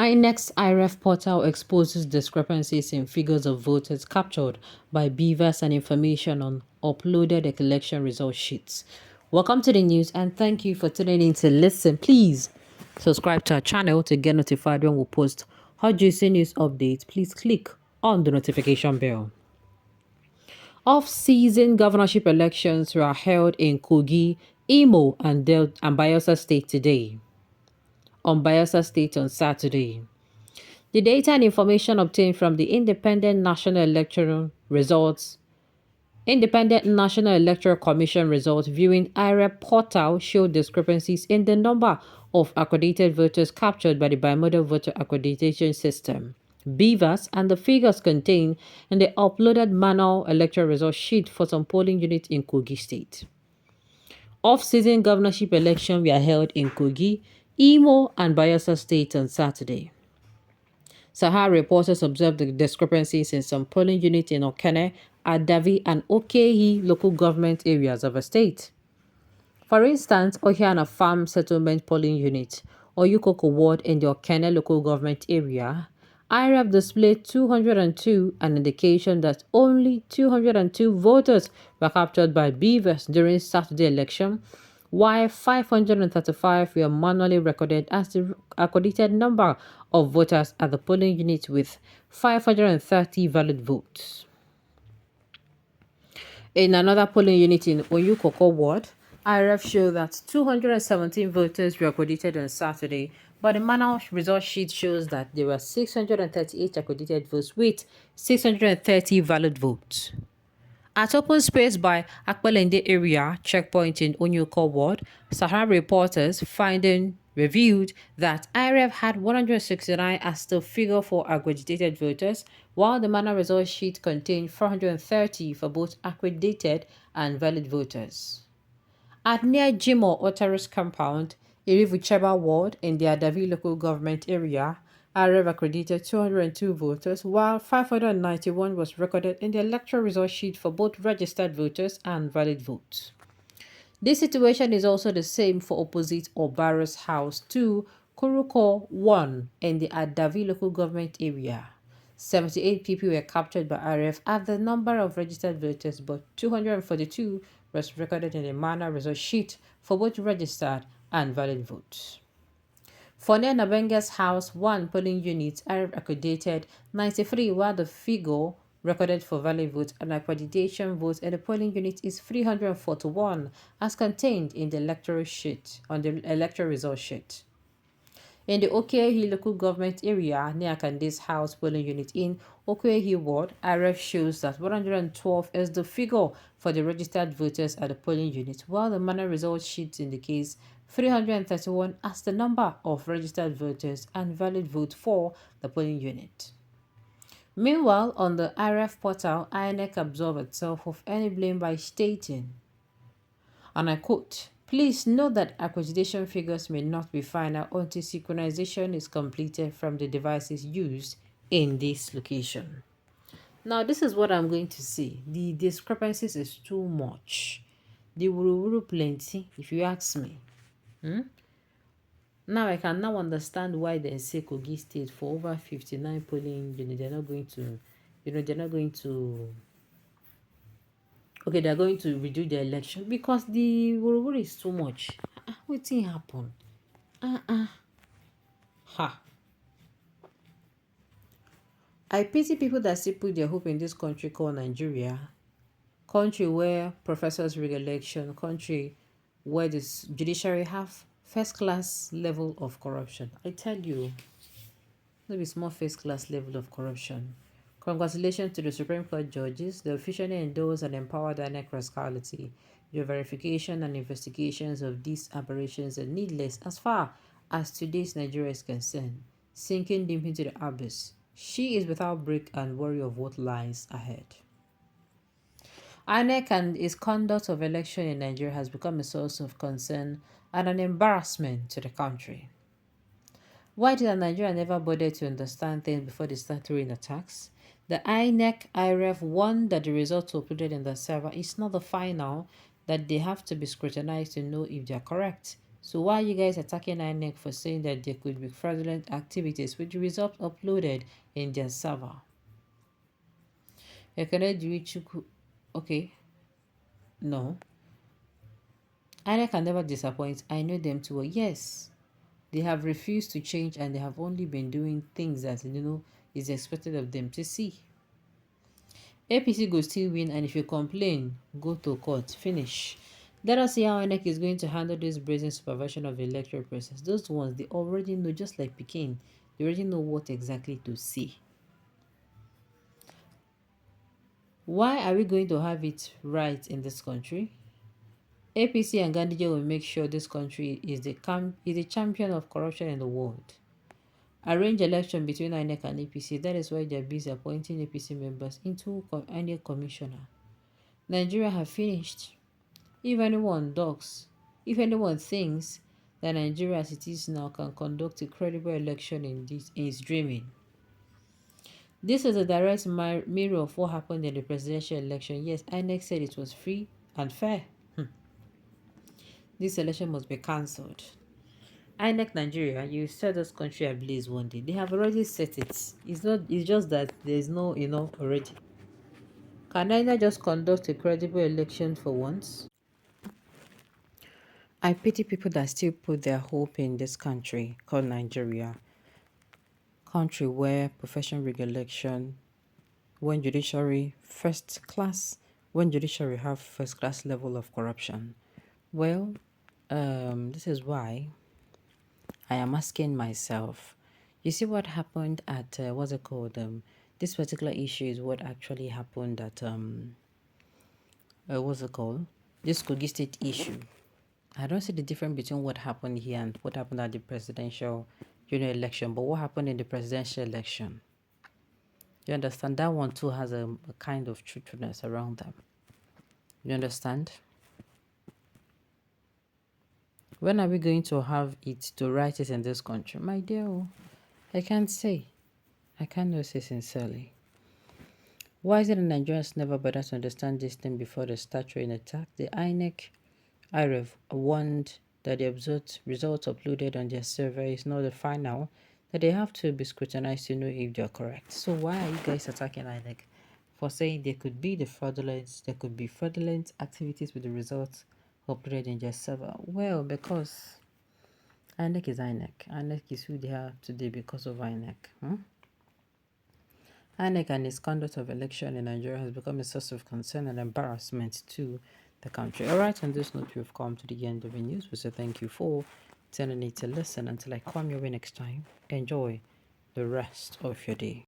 Inec's Irev portal exposes discrepancies in figures of voters captured by beavers and information on uploaded election result sheets. Welcome to the news and thank you for tuning in to listen. Please subscribe to our channel to get notified when we post hot juicy news updates. Please click on the notification bell. Off-season governorship elections were held in Kogi, Imo, and Bayelsa State today. On Bayelsa State on Saturday. The data and information obtained from the Independent National Electoral Commission results viewing Irev portal showed discrepancies in the number of accredited voters captured by the bimodal voter accreditation system, BVAS, and the figures contained in the uploaded manual electoral result sheet for some polling units in Kogi State. Off-season governorship elections were held in Kogi, Imo, and Bayelsa State on Saturday. Sahara reporters observed the discrepancies in some polling units in Okene, Adavi, and Okehi local government areas of the state. For instance, Ohiana Farm Settlement Polling Unit, Oyukoko Ward in the Okene local government area, Irev displayed 202, an indication that only 202 voters were captured by beavers during Saturday election, while 535 were manually recorded as the accredited number of voters at the polling unit with 530 valid votes. In another polling unit in Oyukoko Ward, Irev showed that 217 voters were accredited on Saturday, but the manual result sheet shows that there were 638 accredited votes with 630 valid votes. At open space by Akbalende area checkpoint in Onyuko Ward, Sahara reporters finding revealed that Irev had 169 as the figure for accredited voters, while the manual result sheet contained 430 for both accredited and valid voters. At near Jimo Otaris compound, Irivucheba Ward in the Adavi local government area, Irev accredited 202 voters, while 591 was recorded in the electoral result sheet for both registered voters and valid votes. This situation is also the same for opposite Obaras House 2, Kuruko 1 in the Adavi local government area. 78 people were captured by Irev at the number of registered voters, but 242 was recorded in the manual result sheet for both registered and valid votes. For near Nabenga's house 1 polling unit, Irev accredited 93, while the figure recorded for valid votes and accreditation votes in the polling unit is 341, as contained in the electoral sheet on the electoral result sheet. In the Okehi local government area near Candice House polling unit in Okehi Ward, Irev shows that 112 is the figure for the registered voters at the polling unit, while the manual result sheet indicates 331 as the number of registered voters and valid vote for the polling unit. Meanwhile, on the Irev portal, Inec absolved itself of any blame by stating, and I quote, "Please note that accreditation figures may not be final until synchronization is completed from the devices used in this location." Now, this is what I'm going to say. The discrepancies is too much. The wuru plenty, if you ask me. Now, I can now understand why they say Kogi State for over 59 polling units, they're not going to, okay, they're going to redo the election because the wuru is too much. What thing happen? Ha. I pity people that still put their hope in this country called Nigeria. Country where professors rig election, country where the judiciary have first-class level of corruption. I tell you, maybe small first-class level of corruption. Congratulations to the Supreme Court judges. They officially endorse and empower the Inec rascality. Your verification and investigations of these aberrations are needless as far as today's Nigeria is concerned, sinking deep into the abyss. She is without break and worry of what lies ahead. Inec and its conduct of election in Nigeria has become a source of concern and an embarrassment to the country. Why did Nigeria never bother to understand things before they start throwing attacks? The Inec Irev warned that the results uploaded in the server is not the final, that they have to be scrutinized to know if they are correct. So why are you guys attacking Inec for saying that there could be fraudulent activities with the results uploaded in their server? Okay, no. Inec can never disappoint. I know them too well. Yes, they have refused to change and they have only been doing things that is expected of them to see. APC go still win, and if you complain, go to court. Finish. Let us see how Inec is going to handle this brazen supervision of the electoral process. Those ones, they already know, just like Pekin, they already know what exactly to see. Why are we going to have it right in this country? APC and Gandija will make sure this country is the champion of corruption in the world. Arrange election between INEC and APC. That is why they are busy appointing APC members into INEC commissioner. Nigeria have finished. If anyone thinks that Nigeria as it is now can conduct a credible election in this, is dreaming. This is a direct mirror of what happened in the presidential election. Yes, INEC said it was free and fair. This election must be cancelled. INEC Nigeria, you set this country ablaze one day. They have already set it. It's just that there's no already. Can INEC just conduct a credible election for once? I pity people that still put their hope in this country called Nigeria. Country where profession regulation, when judiciary have first class level of corruption. Well, this is why I am asking myself. You see what happened at what's it called? This particular issue is what actually happened at what's it called? This Kogi State issue. I don't see the difference between what happened here and what happened at the presidential election, but what happened in the presidential election? You understand? That one too has a kind of truthfulness around them. You understand? When are we going to have it to write it in this country? My dear, I can't say. I cannot say sincerely. Why is it that Nigerians never bother to understand this thing before they start throwing attack? The Inec Irev warned that the results uploaded on their server is not the final, that they have to be scrutinized to know if they're correct. So why are you guys attacking Inec for saying there could be fraudulent activities with the results uploaded in their server? Well, because Inec is Inec. Inec is who they are today because of Inec. Inec and its conduct of election in Nigeria has become a source of concern and embarrassment to the country. Alright, on this note, we've come to the end of the news. We say thank you for turning it to listen. Until I come your way next time, enjoy the rest of your day.